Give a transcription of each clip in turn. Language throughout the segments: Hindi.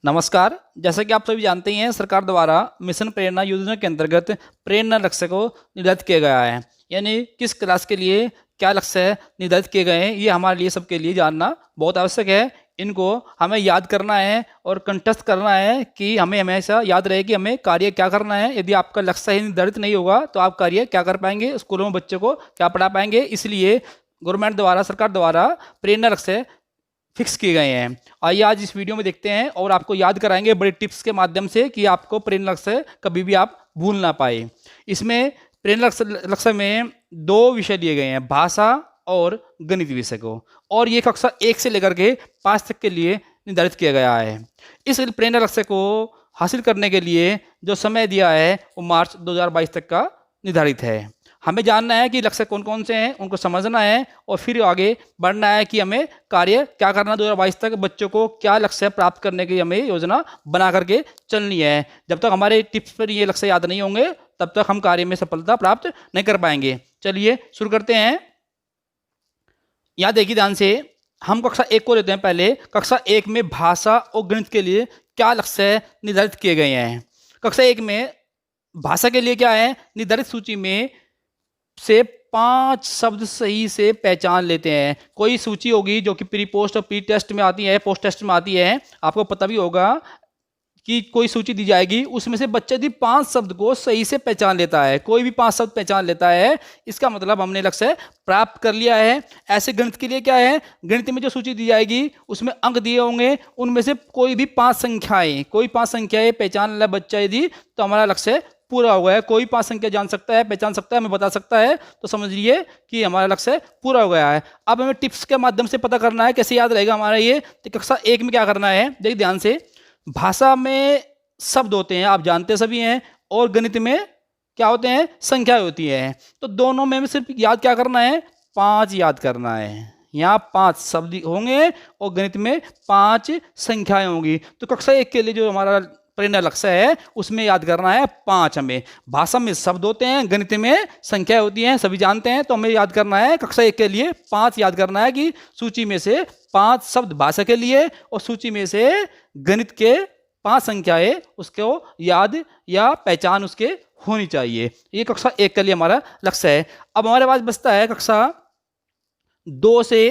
नमस्कार। जैसा कि आप सभी जानते ही हैं, सरकार द्वारा मिशन प्रेरणा योजना के अंतर्गत प्रेरणा लक्ष्य को निर्धारित किया गया है। यानी किस क्लास के लिए क्या लक्ष्य निर्धारित किए गए हैं, ये हमारे लिए सबके लिए जानना बहुत आवश्यक है। इनको हमें याद करना है और कंठस्थ करना है कि हमें हमेशा याद रहे कि हमें कार्य क्या करना है। यदि आपका लक्ष्य ही निर्धारित नहीं होगा तो आप कार्य क्या कर पाएंगे, स्कूलों में बच्चों को क्या पढ़ा पाएंगे। इसलिए गवर्नमेंट द्वारा, सरकार द्वारा प्रेरणा लक्ष्य फिक्स किए गए हैं। आइए आज इस वीडियो में देखते हैं और आपको याद कराएंगे बड़े टिप्स के माध्यम से कि आपको प्रेरणा लक्ष्य कभी भी आप भूल ना पाए। इसमें प्रेरणा लक्ष्य में 2 विषय दिए गए हैं, भाषा और गणित विषय को, और ये कक्षा 1 से लेकर के 5 तक के लिए निर्धारित किया गया है। इस प्रेरणा लक्ष्य को हासिल करने के लिए जो समय दिया है वो मार्च 2022 तक का निर्धारित है। हमें जानना है कि लक्ष्य कौन कौन से हैं, उनको समझना है और फिर आगे बढ़ना है कि हमें कार्य क्या करना 2022 तक, बच्चों को क्या लक्ष्य प्राप्त करने की हमें योजना बना करके चलनी है। जब तक हमारे टिप्स पर ये लक्ष्य याद नहीं होंगे तब तक हम कार्य में सफलता प्राप्त नहीं कर पाएंगे। चलिए शुरू करते हैं। यहाँ देखिए ध्यान से, हम कक्षा 1 को लेते हैं। पहले कक्षा 1 में भाषा और गणित के लिए क्या लक्ष्य निर्धारित किए गए हैं। कक्षा 1 में भाषा के लिए क्या है, निर्धारित सूची में से 5 शब्द सही से पहचान लेते हैं। कोई सूची होगी जो कि प्री पोस्ट और प्री टेस्ट में आती है, पोस्ट टेस्ट में आती है। आपको पता भी होगा कि कोई सूची दी जाएगी, उसमें से बच्चा यदि 5 शब्द को सही से पहचान लेता है, कोई भी 5 शब्द पहचान लेता है, इसका मतलब हमने लक्ष्य प्राप्त कर लिया है। ऐसे गणित के लिए क्या है, गणित में जो सूची दी जाएगी उसमें अंक दिए होंगे, उनमें से कोई भी 5 संख्याएं पहचान ले बच्चा यदि, तो हमारा लक्ष्य पूरा हो गया है। कोई 5 संख्या जान सकता है, पहचान सकता है, हमें बता सकता है, तो समझिए कि हमारा लक्ष्य पूरा हो गया है। अब हमें टिप्स के माध्यम से पता करना है कैसे याद रहेगा हमारा ये। तो कक्षा 1 में क्या करना है, देखिए ध्यान से, भाषा में शब्द होते हैं, आप जानते सभी हैं, और गणित में क्या होते हैं, संख्याएं होती हैं। तो दोनों में सिर्फ याद क्या करना है, 5 याद करना है। यहाँ 5 शब्द होंगे और गणित में 5 संख्याएं होंगी। तो कक्षा 1 के लिए जो हमारा प्रेरणा लक्ष्य है उसमें याद करना है 5। हमें भाषा में शब्द होते हैं, गणित में संख्याएं होती हैं, सभी जानते हैं। तो हमें याद करना है कक्षा 1 के लिए 5 याद करना है कि सूची में से 5 शब्द भाषा के लिए और सूची में से गणित के 5 संख्याएं उसको याद या पहचान उसके होनी चाहिए। ये कक्षा 1 के लिए हमारा लक्ष्य है। अब हमारे पास बचता है कक्षा 2 से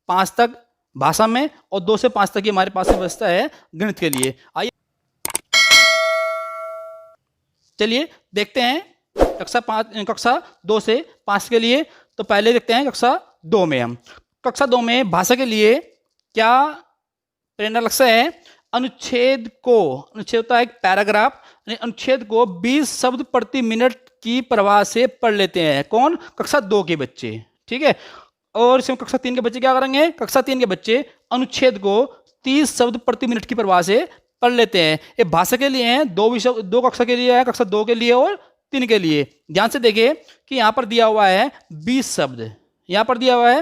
5 तक भाषा में, और 2 से 5 तक ही हमारे पास बचता है गणित के लिए। आइए चलिए देखते हैं कक्षा 2 से 5 के लिए। तो पहले देखते हैं कक्षा 2 में। हम कक्षा 2 में भाषा के लिए क्या प्रेरणा लक्ष्य है, अनुच्छेद होता है एक पैराग्राफ, अनुच्छेद को 20 शब्द प्रति मिनट की प्रवाह से पढ़ लेते हैं। कौन, कक्षा 2 के बच्चे, ठीक है। और इसमें कक्षा 3 के बच्चे क्या करेंगे, कक्षा 3 के बच्चे अनुच्छेद को 30 शब्द प्रति मिनट की प्रवाह से पढ़ लेते हैं। ये भाषा के लिए हैं, 2 विषय, 2 कक्षा के लिए है, कक्षा 2 के लिए और 3 के लिए। ध्यान से देखिए कि यहाँ पर दिया हुआ है 20 शब्द, यहाँ पर दिया हुआ है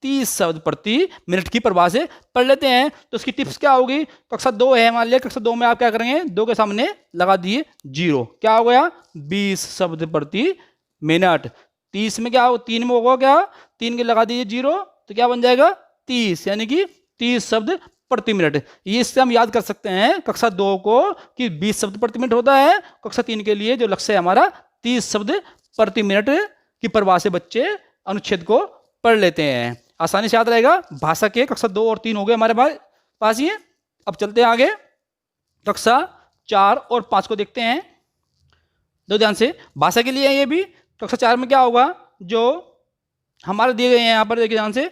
30 शब्द प्रति मिनट की प्रवाह से पढ़ लेते हैं। तो इसकी टिप्स क्या होगी, कक्षा 2 है, मान लिया कक्षा 2 में आप क्या करेंगे, 2 के सामने लगा दिए 0, क्या हो गया, 20 शब्द प्रति मिनट। 30 में क्या हो, 3 में होगा क्या, 3 के लगा दीजिए 0, तो क्या बन जाएगा 30, यानी कि 30 शब्द प्रति मिनट। ये इससे हम याद कर सकते हैं कक्षा 2 को कि 20 शब्द प्रति मिनट होता है। कक्षा 3 के लिए जो लक्ष्य है हमारा 30 शब्द प्रति मिनट की प्रवाह से बच्चे अनुच्छेद को पढ़ लेते हैं। आसानी से याद रहेगा। भाषा के कक्षा 2 और 3 हो गए हमारे पास ये। अब चलते हैं आगे, कक्षा 4 और 5 को देखते हैं। दो ध्यान से, भाषा के लिए ये भी कक्षा 4 में क्या होगा, जो हमारे दिए गए हैं यहाँ पर देखिए ध्यान से,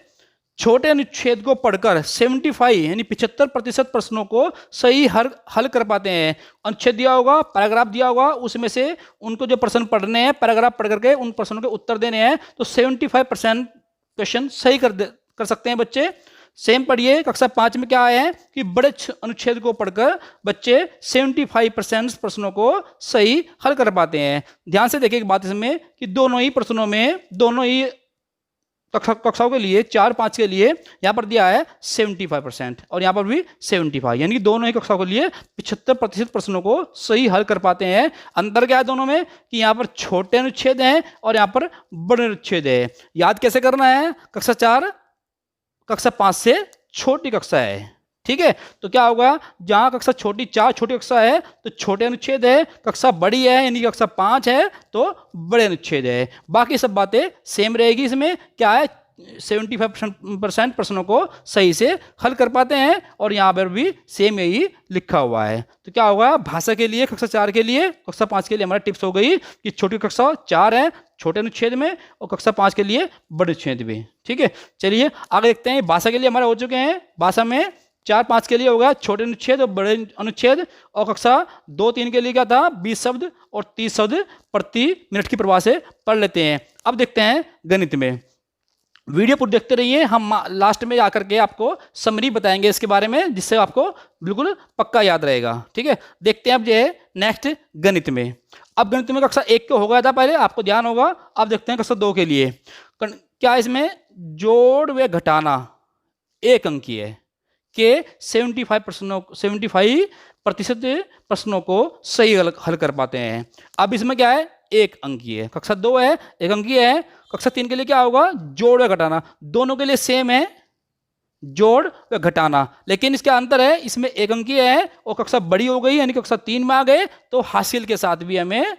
छोटे अनुच्छेद को पढ़कर 75 यानी 75% प्रश्नों को सही हल कर पाते हैं। अनुच्छेद दिया होगा, पैराग्राफ दिया होगा, उसमें से उनको जो प्रश्न पढ़ने हैं, पैराग्राफ पढ़ करके उन प्रश्नों के उत्तर देने हैं, तो 75% क्वेश्चन सही कर सकते हैं बच्चे। सेम पढ़िए कक्षा 5 में क्या आया है कि बड़े अनुच्छेद को पढ़कर बच्चे 75% प्रश्नों को सही हल कर पाते हैं। ध्यान से देखिए एक बात इसमें कि दोनों ही प्रश्नों में, दोनों ही कक्षाओं के लिए 4-5 के लिए यहाँ पर दिया है 75% और यहाँ पर भी 75, यानी कि दोनों ही कक्षाओं के लिए 75% प्रश्नों को सही हल कर पाते हैं। अंतर क्या है दोनों में कि यहाँ पर छोटे अनुच्छेद हैं और यहाँ पर बड़े अनुच्छेद है। याद कैसे करना है, कक्षा 4 कक्षा 5 से छोटी कक्षा है, ठीक है। तो क्या होगा, जहां कक्षा छोटी 4 छोटी कक्षा है तो छोटे अनुच्छेद है, कक्षा बड़ी है यानी कि कक्षा 5 है तो बड़े अनुच्छेद है। बाकी सब बातें सेम रहेगी। इसमें क्या है, 75% प्रश्नों को सही से हल कर पाते हैं और यहाँ पर भी सेम यही लिखा हुआ है। तो क्या होगा, भाषा के लिए कक्षा 4 के लिए, कक्षा 5 के लिए हमारा टिप्स हो गई कि छोटी कक्षा 4 है छोटे अनुच्छेद में और कक्षा 5 के लिए बड़े अनुच्छेद में। ठीक है, चलिए आगे देखते हैं। भाषा के लिए हमारे हो चुके हैं, भाषा में 4-5 के लिए होगा छोटे अनुच्छेद और बड़े अनुच्छेद, और कक्षा 2-3 के लिए क्या था, 20 शब्द और 30 शब्द प्रति मिनट की प्रवाह से पढ़ लेते हैं। अब देखते हैं गणित में। वीडियो पूरी देखते रहिए, हम लास्ट में आकर के आपको समरी बताएंगे इसके बारे में, जिससे आपको बिल्कुल पक्का याद रहेगा। ठीक है, देखते हैं अब जो है नेक्स्ट गणित में। अब गणित में कक्षा 1 को हो गया था पहले, आपको ध्यान होगा। अब देखते हैं कक्षा 2 के लिए। क्या इसमें जोड़ व घटाना एक अंकी है के 75% प्रश्नों को सही हल कर पाते हैं। अब इसमें क्या है, एक अंकी है। कक्षा 2 है, एक अंकी है। कक्षा 3 के लिए क्या होगा, जोड़ व घटाना, दोनों के लिए सेम है, जोड़ व घटाना, लेकिन इसका अंतर है, इसमें एक अंकी है और कक्षा बड़ी हो गई यानी कक्षा 3 में आ गए तो हासिल के साथ भी हमें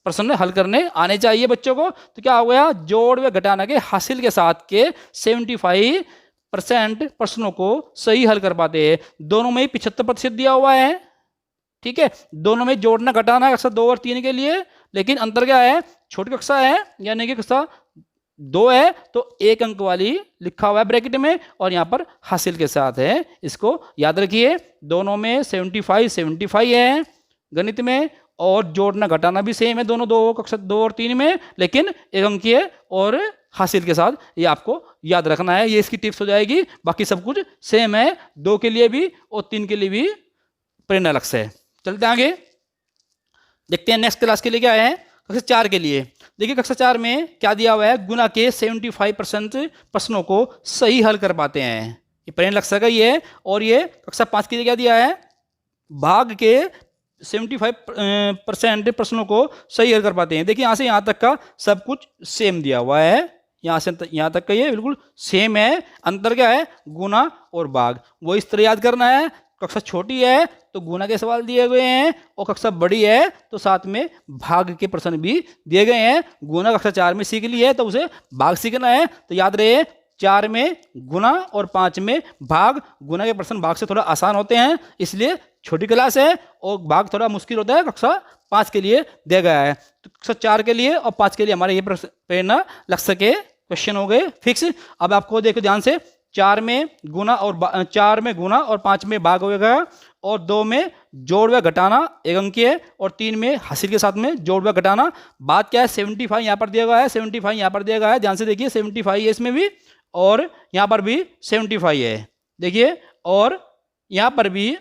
प्रश्न हल करने आने चाहिए बच्चों को। तो क्या हो गया, जोड़ व घटाना के हासिल के साथ के 75% प्रश्नों को सही हल कर पाते हैं। दोनों में ही 75% दिया हुआ है। ठीक है, दोनों में जोड़ना घटाना है कक्षा 2 और 3 के लिए, लेकिन अंतर क्या है, छोटी कक्षा है यानी कि कक्षा 2 है तो एक अंक वाली लिखा हुआ है ब्रैकेट में और यहाँ पर हासिल के साथ है, इसको याद रखिए। दोनों में 75 है गणित में, और जोड़ना घटाना भी सेम है दोनों, दो कक्षा 2 और 3 में, लेकिन एक अंकीय और हासिल के साथ, ये आपको याद रखना है। ये इसकी टिप्स हो जाएगी। बाकी सब कुछ सेम है, 2 के लिए भी और 3 के लिए भी प्रेरणा लक्ष्य है। चलते आगे, देखते हैं नेक्स्ट क्लास के लिए क्या है। कक्षा 4 के लिए देखिए, कक्षा 4 में क्या दिया हुआ है, गुना के 75% प्रश्नों को सही हल कर पाते हैं। ये प्रेरणा लक्ष्य का ही है। और ये कक्षा 5 के लिए क्या दिया है, भाग के 75% प्रश्नों को सही हल कर पाते हैं। देखिए यहाँ से यहाँ तक का सब कुछ सेम दिया हुआ है, यहाँ से यहाँ तक का ये बिल्कुल सेम है। अंतर क्या है, गुना और भाग। वो इस तरह याद करना है, कक्षा छोटी है तो गुना के सवाल दिए गए हैं और कक्षा बड़ी है तो साथ में भाग के प्रश्न भी दिए गए हैं। गुना कक्षा 4 में सीख ली है तो उसे भाग सीखना है। तो याद रहे, 4 में गुना और 5 में भाग। गुना के प्रश्न भाग से थोड़ा आसान होते हैं, इसलिए छोटी क्लास है और भाग थोड़ा मुश्किल होता है, कक्षा 5 के लिए दिया गया है। तो कक्षा 4 के लिए और 5 के लिए हमारे ये प्रेरणा लक्ष्य के क्वेश्चन हो गए फिक्स। अब आपको देखो ध्यान से, 4 में गुना और 5 में भाग होगा, और 2 में जोड़ व घटाना एक अंकीय है, और 3 में हासिल के साथ में जोड़ व घटाना। बात क्या है, 75 यहाँ पर दिया गया है, 75 यहाँ पर दिया गया है, ध्यान से देखिए 75 है इसमें भी और यहाँ पर भी 75 है। देखिए, और यहाँ पर भी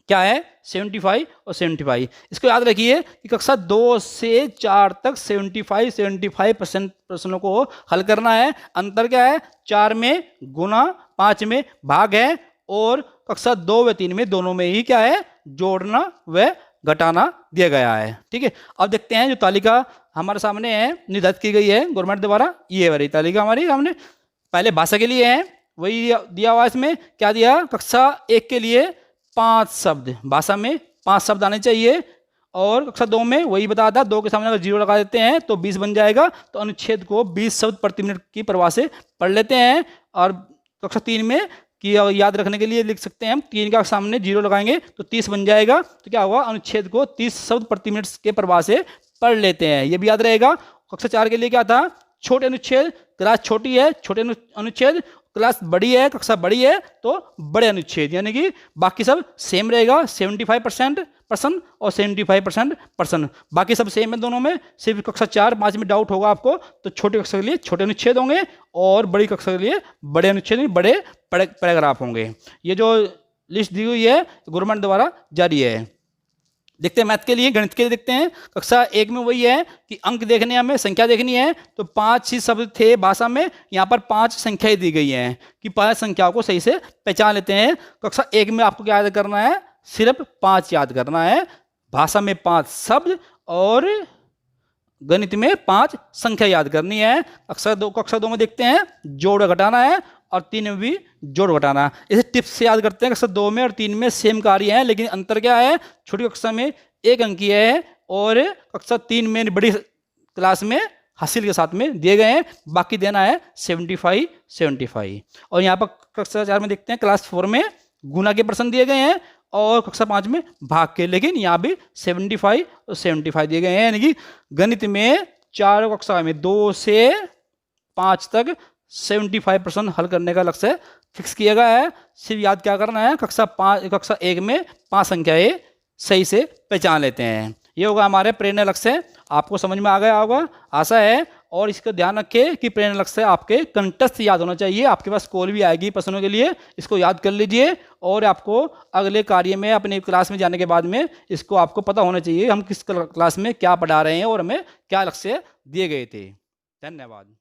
क्या है, 75 और 75। इसको याद रखिए कि कक्षा 2 से 4 तक 75% प्रश्नों को हल करना है। अंतर क्या है, 4 में गुना 5 में भाग है, और कक्षा 2 व 3 में दोनों में ही क्या है, जोड़ना व घटाना दिया गया है। ठीक है, अब देखते हैं जो तालिका हमारे सामने है, निर्धारित की गई है गवर्नमेंट द्वारा। ये वाली तालिका हमारी सामने पहले भाषा के लिए है, वही दिया हुआ है। इसमें क्या दिया, कक्षा 1 के लिए 5 शब्द, भाषा में 5 शब्द आने चाहिए, और कक्षा 2 में वही बताया था, 2 के सामने अगर 0 लगा देते हैं तो 20 बन जाएगा। तो अनुच्छेद को 20 शब्द प्रति मिनट की प्रवाह से पढ़ लेते हैं। और कक्षा 3 में कि याद रखने के लिए लिख सकते हैं हम, 3 का सामने 0 लगाएंगे तो 30 बन जाएगा। तो क्या होगा, अनुच्छेद को 30 शब्द प्रति मिनट के प्रवाह से पढ़ लेते हैं, ये भी याद रहेगा। कक्षा 4 के लिए क्या था, छोटे अनुच्छेद, क्लास छोटी है छोटे अनुच्छेद, क्लास बड़ी है कक्षा बड़ी है तो बड़े अनुच्छेद, यानी कि बाकी सब सेम रहेगा। 75% प्रश्न और 75% प्रश्न, बाकी सब सेम है दोनों में। सिर्फ कक्षा 4-5 में डाउट होगा आपको, तो छोटे कक्षा के लिए छोटे अनुच्छेद होंगे और बड़ी कक्षा के लिए बड़े अनुच्छेद, बड़े पैराग्राफ होंगे। ये जो लिस्ट दी हुई है गवर्नमेंट द्वारा जारी है। देखते हैं मैथ के लिए, गणित के लिए देखते हैं। कक्षा 1 में वही है कि अंक देखने, हमें संख्या देखनी है, तो 5 ही शब्द थे भाषा में, यहाँ पर 5 संख्याएं दी गई हैं कि 5 संख्याओं को सही से पहचान लेते हैं। कक्षा 1 में आपको क्या याद करना है, सिर्फ 5 याद करना है। भाषा में 5 शब्द और गणित में 5 संख्या याद करनी है। कक्षा 2 में देखते हैं जोड़ घटाना है, और 3 में भी जोड़ घटाना। इसे टिप्स से याद करते हैं। कक्षा 2 में और 3 में सेम कार्य है, लेकिन अंतर क्या है, छोटी कक्षा में 1 अंकीय है और कक्षा 3 में बड़ी क्लास में हासिल के साथ में दिए गए हैं। बाकी देना है 75। और यहाँ पर कक्षा 4 में देखते हैं, क्लास 4 में गुना के प्रश्न दिए गए हैं और कक्षा 5 में भाग के, लेकिन यहाँ भी 75 और 75 दिए गए हैं। यानी कि गणित में चारों कक्षा में 2 से 5 तक 75% हल करने का लक्ष्य फिक्स किया गया है। सिर्फ याद क्या करना है, कक्षा 1 में 5 संख्याएं सही से पहचान लेते हैं। ये होगा हमारे प्रेरणा लक्ष्य। आपको समझ में आ गया होगा, आशा है। और इसका ध्यान रखें कि प्रेरणा लक्ष्य आपके कंठस्थ याद होना चाहिए। आपके पास कॉल भी आएगी प्रश्नों के लिए, इसको याद कर लीजिए और आपको अगले कार्य में अपने क्लास में जाने के बाद में इसको आपको पता होना चाहिए हम किस क्लास में क्या पढ़ा रहे हैं और हमें क्या लक्ष्य दिए गए थे। धन्यवाद।